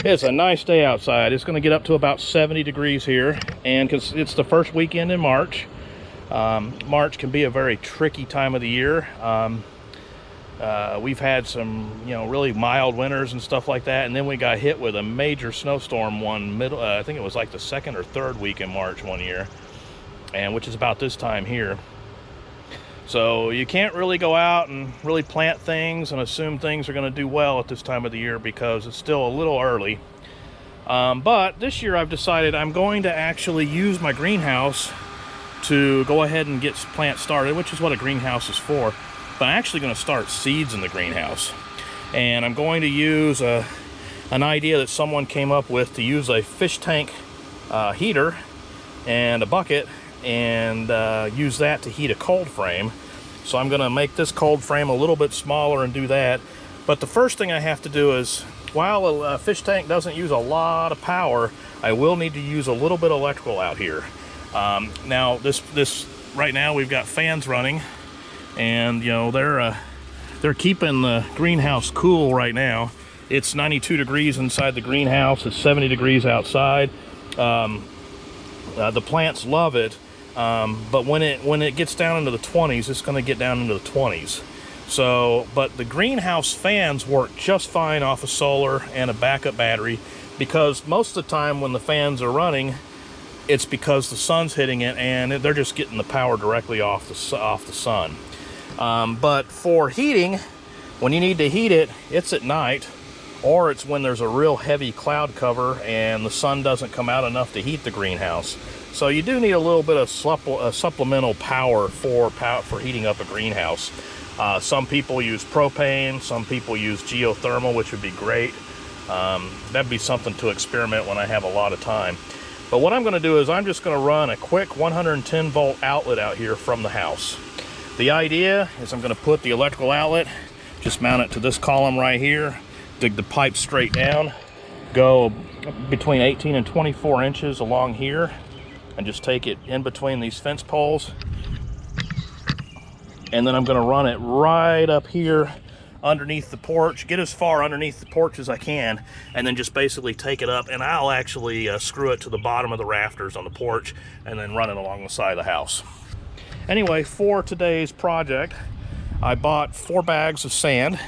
It's a nice day outside. It's going to get up to about 70 degrees here, and because it's the first weekend in March. March can be a very tricky time of the year. We've had some, really mild winters and stuff like that, and then we got hit with a major snowstorm I think it was like the second or third week in March one year, and which is about this time here. So you can't really go out and really plant things and assume things are going to do well at this time of the year because it's still a little early. But this year I've decided I'm going to actually use my greenhouse to go ahead and get plants started, which is what a greenhouse is for. But I'm actually going to start seeds in the greenhouse. And I'm going to use an idea that someone came up with to use a fish tank heater and a bucket and use that to heat a cold frame. So I'm going to make this cold frame a little bit smaller and do that. But the first thing I have to do is, while a fish tank doesn't use a lot of power, I will need to use a little bit of electrical out here. Now this right now we've got fans running, and they're keeping the greenhouse cool right now. It's 92 degrees inside the greenhouse. It's 70 degrees outside. The plants love it. But when it gets down into the 20s, it's going to get down into the 20s. So, but the greenhouse fans work just fine off of solar and a backup battery, because most of the time when the fans are running, it's because the sun's hitting it and they're just getting the power directly off the sun. But for heating, when you need to heat it, it's at night, or it's when there's a real heavy cloud cover and the sun doesn't come out enough to heat the greenhouse. So you do need a little bit of supplemental power for heating up a greenhouse. Some people use propane, some people use geothermal, which would be great. That'd be something to experiment when I have a lot of time. But what I'm going to do is I'm just going to run a quick 110 volt outlet out here from the house. The idea is I'm going to put the electrical outlet, just mount it to this column right here, dig the pipe straight down, go between 18 and 24 inches along here, and just take it in between these fence poles. And then I'm going to run it right up here underneath the porch, get as far underneath the porch as I can, and then just basically take it up, and I'll actually screw it to the bottom of the rafters on the porch and then run it along the side of the house. Anyway, for today's project, I bought 4 bags of sand,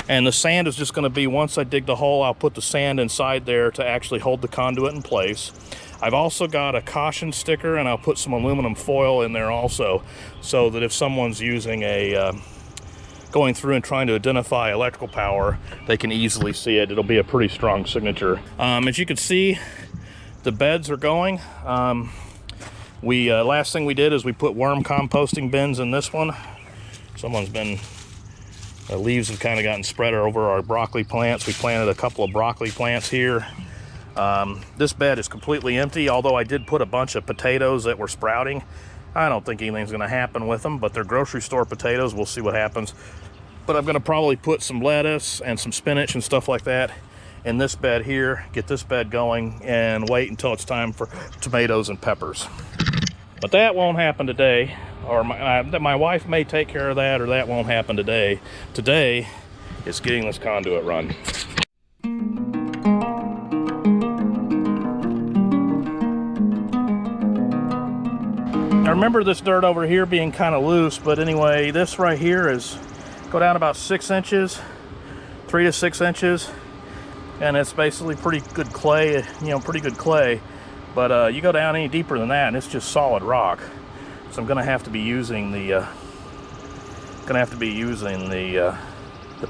and the sand is just going to be, once I dig the hole, I'll put the sand inside there to actually hold the conduit in place. I've also got a caution sticker, and I'll put some aluminum foil in there also, so that if someone's using going through and trying to identify electrical power, they can easily see it. It'll be a pretty strong signature. As you can see, the beds are going. Last thing we did is we put worm composting bins in this one. Leaves have kind of gotten spread over our broccoli plants. We planted a couple of broccoli plants here. This bed is completely empty, although I did put a bunch of potatoes that were sprouting. I don't think anything's going to happen with them, but they're grocery store potatoes. We'll see what happens. But I'm going to probably put some lettuce and some spinach and stuff like that in this bed here, get this bed going, and wait until it's time for tomatoes and peppers. But that won't happen today, or my wife may take care of that, or that won't happen today. Today is getting this conduit run. I remember this dirt over here being kind of loose, but anyway, this right here is go down about 6 inches, 3 to 6 inches, and it's basically pretty good clay, pretty good clay. But you go down any deeper than that, and it's just solid rock. So I'm gonna have to be using the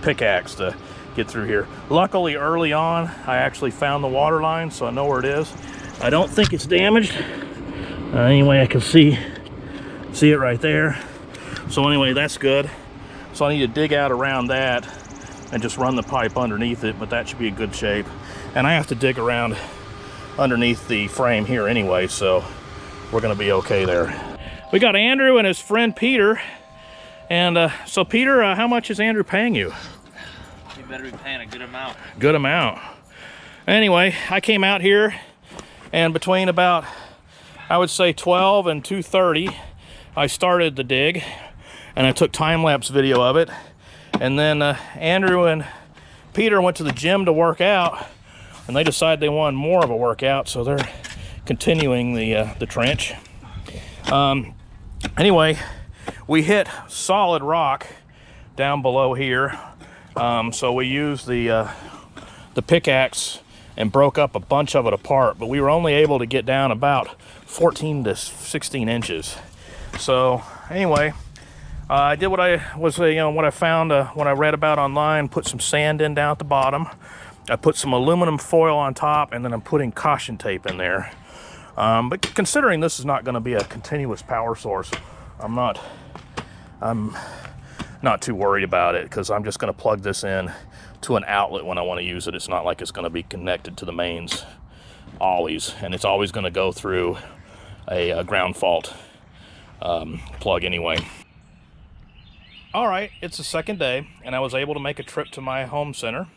pickaxe to get through here. Luckily, early on, I actually found the water line, so I know where it is. I don't think it's damaged. Anyway, I can see it right there. So anyway, that's good. So I need to dig out around that and just run the pipe underneath it, but that should be in good shape. And I have to dig around underneath the frame here anyway, so we're gonna be okay there. We got Andrew and his friend Peter. And so Peter, how much is Andrew paying you? You better be paying a good amount. Good amount. Anyway, I came out here, and between about, I would say 12 and 2:30, I started the dig, and I took time-lapse video of it. And then Andrew and Peter went to the gym to work out. and they decided they wanted more of a workout, so they're continuing the trench. Anyway, we hit solid rock down below here, so we used the pickaxe and broke up a bunch of it apart, but we were only able to get down about 14 to 16 inches. So anyway, I did what I was, what I found, what I read about online, put some sand in down at the bottom. I put some aluminum foil on top, and then I'm putting caution tape in there. But considering this is not going to be a continuous power source, I'm not too worried about it, because I'm just going to plug this in to an outlet when I want to use it. It's not like it's going to be connected to the mains always, and it's always going to go through a ground fault plug anyway. All right, it's the second day, and I was able to make a trip to my home center,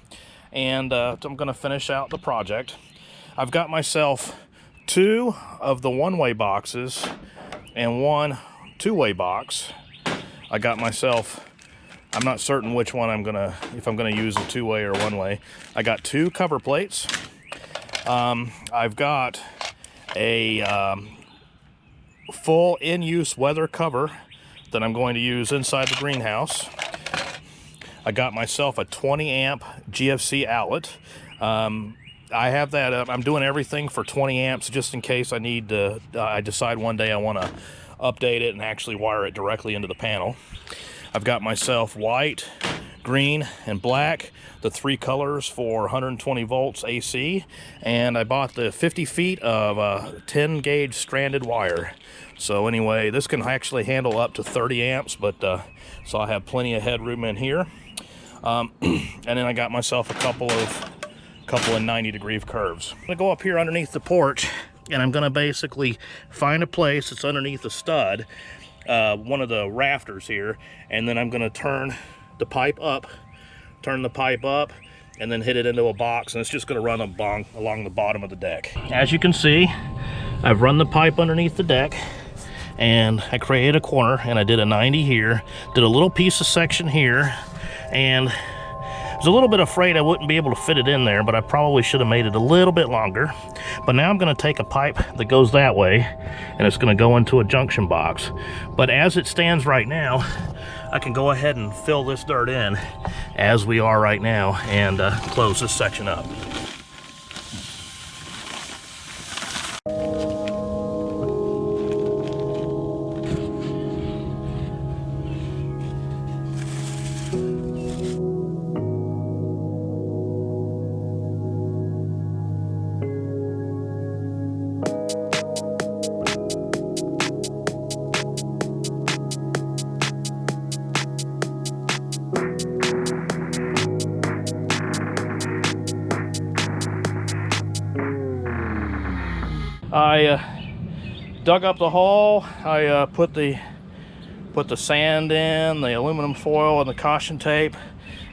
and I'm going to finish out the project. I've got myself 2 of the one-way boxes and 1 two-way box. I got myself, I'm not certain which one if I'm gonna use a two-way or one-way. I got 2 cover plates. I've got a full in-use weather cover that I'm going to use inside the greenhouse. I got myself a 20 amp GFCI outlet. I have that up. I'm doing everything for 20 amps just in case I need to, I decide one day I want to update it and actually wire it directly into the panel. I've got myself white, green, and black, the 3 colors for 120 volts AC, and I bought the 50 feet of 10 gauge stranded wire. So anyway, this can actually handle up to 30 amps, but so I have plenty of headroom in here. And then I got myself a couple of 90-degree curves. I'm gonna go up here underneath the porch, and I'm gonna basically find a place that's underneath the stud, one of the rafters here, and then I'm gonna turn the pipe up, and then hit it into a box, and it's just gonna run along the bottom of the deck. As you can see, I've run the pipe underneath the deck, and I created a corner, and I did a 90 here, did a little piece of section here, and I was a little bit afraid I wouldn't be able to fit it in there, but I probably should have made it a little bit longer. But now I'm going to take a pipe that goes that way, and it's going to go into a junction box. But as it stands right now, I can go ahead and fill this dirt in as we are right now, and close this section up. I dug up the hole. I put the sand in, the aluminum foil, and the caution tape.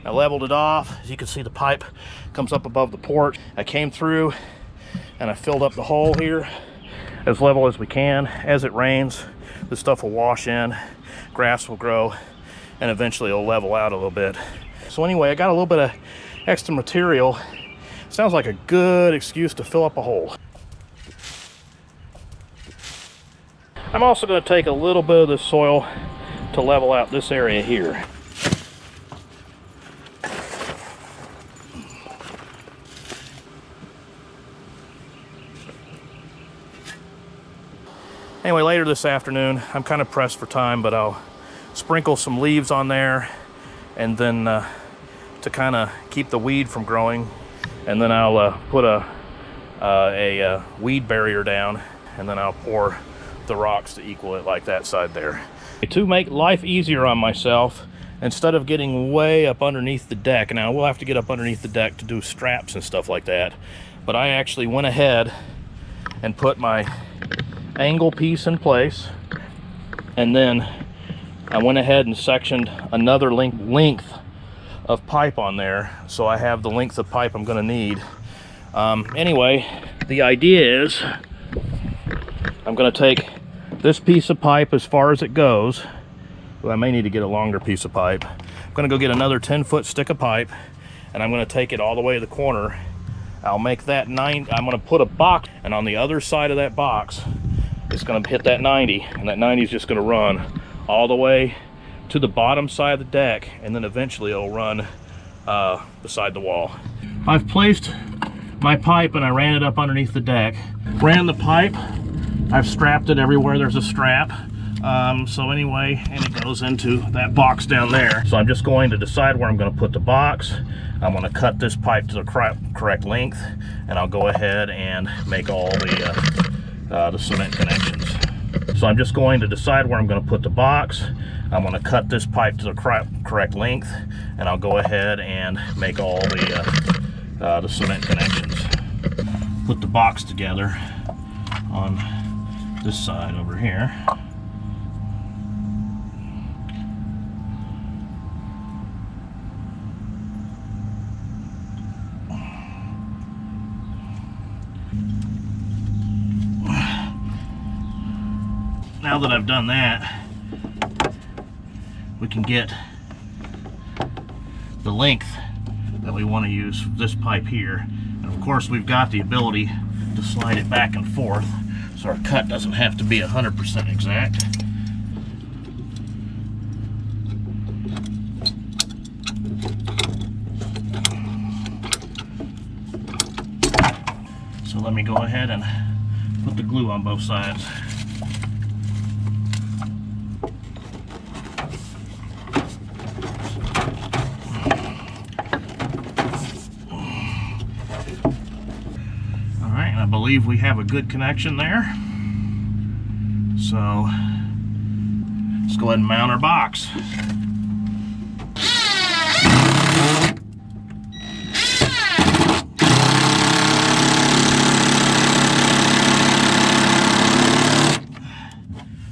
I leveled it off. As you can see, the pipe comes up above the porch. I came through and I filled up the hole here as level as we can. As it rains, this stuff will wash in, grass will grow, and eventually it'll level out a little bit. So anyway, I got a little bit of extra material. Sounds like a good excuse to fill up a hole. I'm also going to take a little bit of this soil to level out this area here. Anyway, later this afternoon, I'm kind of pressed for time, but I'll sprinkle some leaves on there, and then to kind of keep the weed from growing, and then I'll put a weed barrier down, and then I'll pour the rocks to equal it like that side there. To make life easier on myself, instead of getting way up underneath the deck, and I will have to get up underneath the deck to do straps and stuff like that, but I actually went ahead and put my angle piece in place, and then I went ahead and sectioned another length of pipe on there, so I have the length of pipe I'm going to need. Anyway, the idea is I'm going to take this piece of pipe as far as it goes. Well, I may need to get a longer piece of pipe. I'm going to go get another 10-foot stick of pipe, and I'm going to take it all the way to the corner I'll make that 90. I'm going to put a box, and on the other side of that box, it's going to hit that 90, and that 90 is just going to run all the way to the bottom side of the deck, and then eventually it'll run beside the wall. I've placed my pipe and I ran it up underneath the deck. Ran the pipe, I've strapped it everywhere there's a strap. So anyway, and it goes into that box down there. So I'm just going to decide where I'm going to put the box. I'm going to cut this pipe to the correct length, and I'll go ahead and make all the cement connections. So I'm just going to decide where I'm going to put the box. I'm going to cut this pipe to the correct length, and I'll go ahead and make all the cement connections. Put the box together on this side over here. Now that I've done that, we can get the length that we want to use for this pipe here. And of course, we've got the ability to slide it back and forth, so our cut doesn't have to be 100% exact. So let me go ahead and put the glue on both sides. I believe we have a good connection there. So let's go ahead and mount our box.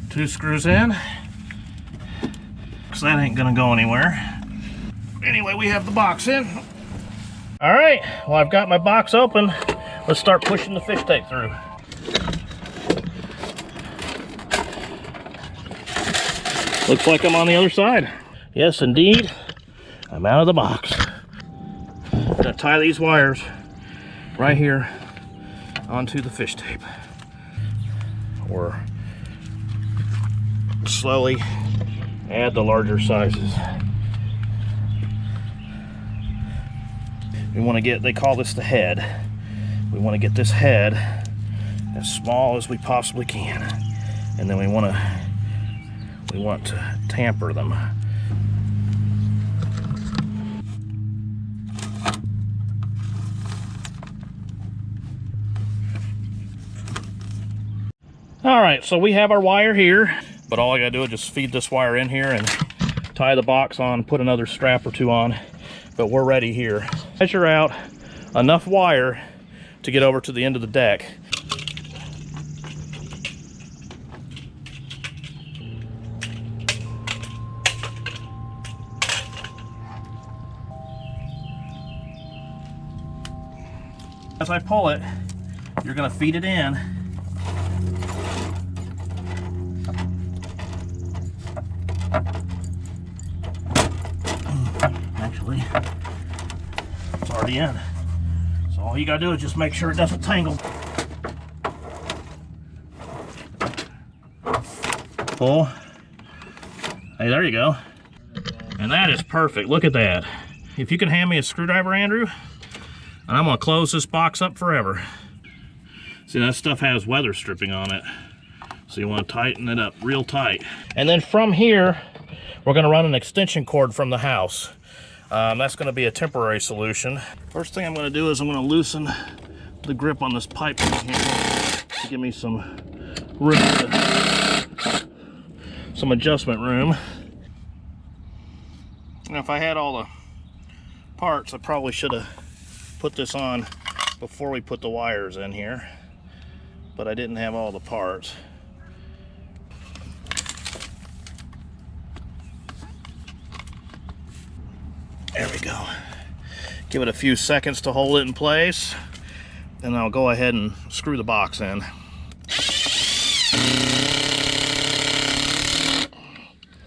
Two screws in, because that ain't gonna go anywhere. Anyway, we have the box in. All right, well, I've got my box open. Let's start pushing the fish tape through. Looks like I'm on the other side. Yes, indeed, I'm out of the box. I'm gonna tie these wires right here onto the fish tape. Or slowly add the larger sizes. We want to get, they call this the head. We want to get this head as small as we possibly can, and then we want to tamper them. All right, so we have our wire here, but all I gotta do is just feed this wire in here and tie the box on, put another strap or two on, but we're ready here. Measure out enough wire to get over to the end of the deck. As I pull it, you're going to feed it in. Actually, it's already in. All you gotta do is just make sure it doesn't tangle. Pull. Hey, there you go. And that is perfect. Look at that. If you can hand me a screwdriver, Andrew, and I'm gonna close this box up forever. See, that stuff has weather stripping on it, so you want to tighten it up real tight. And then from here, we're gonna run an extension cord from the house. That's going to be a temporary solution. First thing I'm going to do is I'm going to loosen the grip on this pipe to give me some room, some adjustment room. Now, if I had all the parts, I probably should have put this on before we put the wires in here, but I didn't have all the parts. There we go. Give it a few seconds to hold it in place, and I'll go ahead and screw the box in.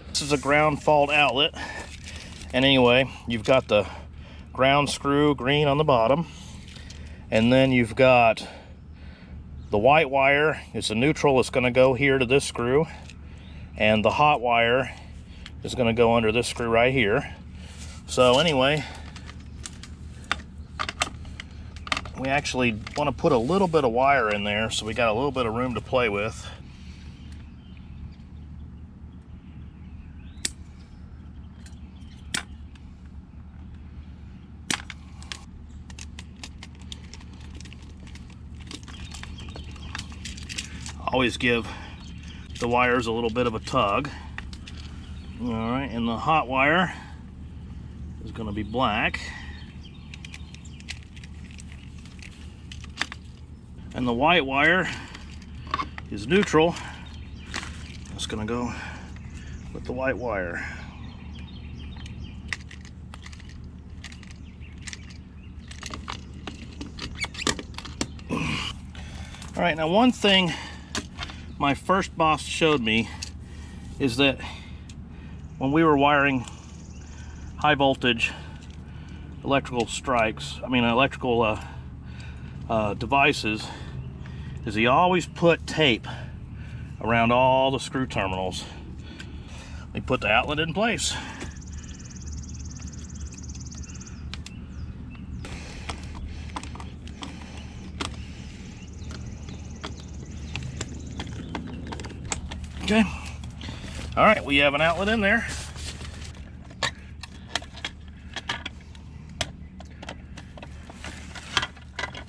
This is a ground fault outlet, and anyway, you've got the ground screw green on the bottom, And then you've got the white wire is the neutral. It's going to go here to this screw, and the hot wire is going to go under this screw right here. So anyway, we actually want to put a little bit of wire in there so we got a little bit of room to play with. Always give the wires a little bit of a tug. All right, and the hot wire is going to be black. And the white wire is neutral. It's going to go with the white wire. All right, now one thing my first boss showed me is that when we were wiring high voltage electrical devices, is he always put tape around all the screw terminals. We put the outlet in place. Okay. All right, we have an outlet in there.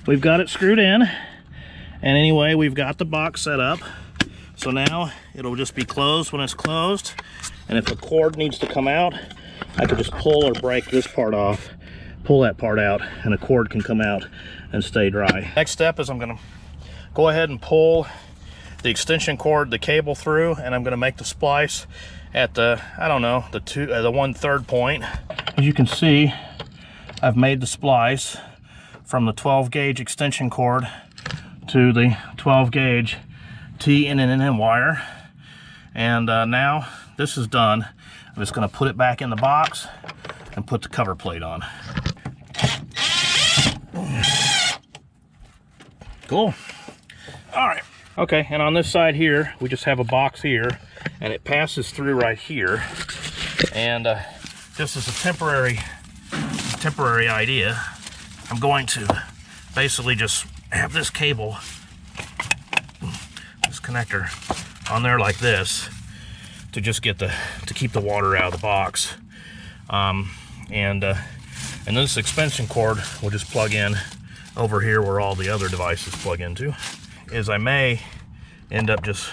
We've got it screwed in, and anyway, we've got the box set up. So now it'll just be closed when it's closed, and if a cord needs to come out, I can just pull or break this part off, pull that part out, and a cord can come out and stay dry. Next step is I'm gonna go ahead and pull the extension cord, the cable through, and I'm going to make the splice at the, I don't know, the 1/3 point. As you can see, I've made the splice from the 12 gauge extension cord to the 12 gauge T-N wire. And now this is done. I'm just going to put it back in the box and put the cover plate on. Cool. All right. Okay, and on this side here, we just have a box here, and it passes through right here. And just as a temporary idea, I'm going to basically just have this cable, this connector, on there like this to just get to keep the water out of the box. And this extension cord will just plug in over here where all the other devices plug into. Is I may end up just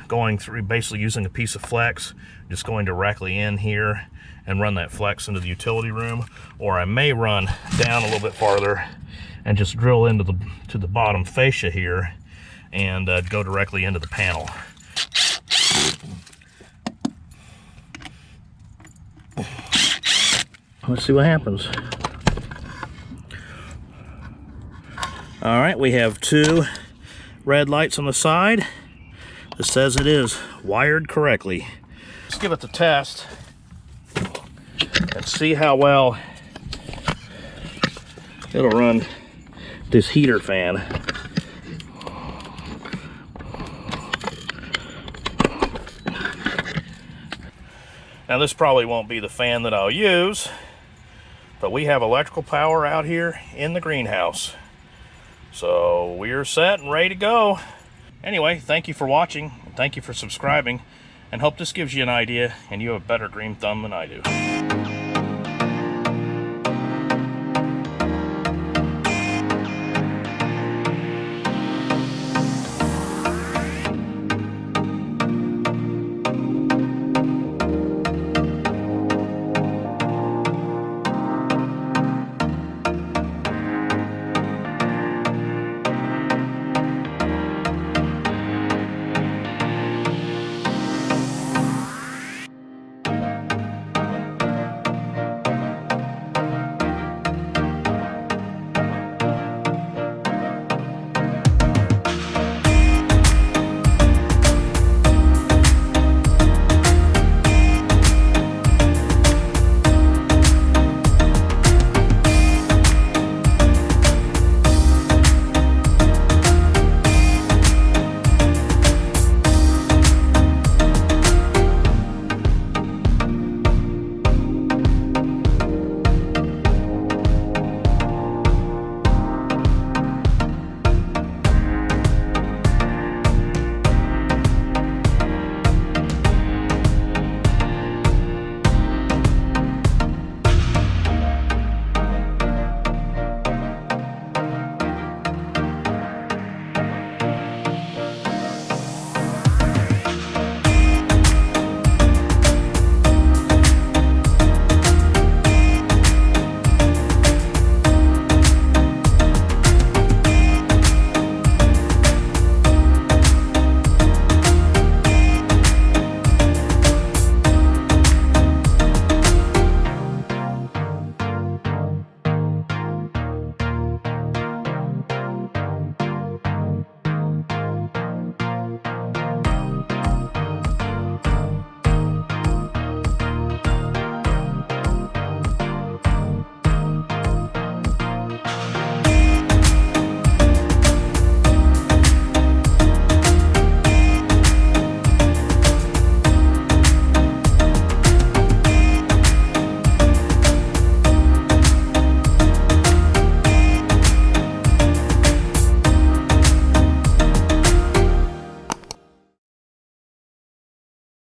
going through, basically using a piece of flex, just going directly in here and run that flex into the utility room, or I may run down a little bit farther and just drill into the bottom fascia here and go directly into the panel. Let's see what happens. All right, we have 2 red lights on the side. It says it is wired correctly. Let's give it the test and see how well it'll run this heater fan. Now this probably won't be the fan that I'll use, but we have electrical power out here in the greenhouse. So we're set and ready to go. Anyway, thank you for watching. Thank you for subscribing, and hope this gives you an idea and you have a better green thumb than I do.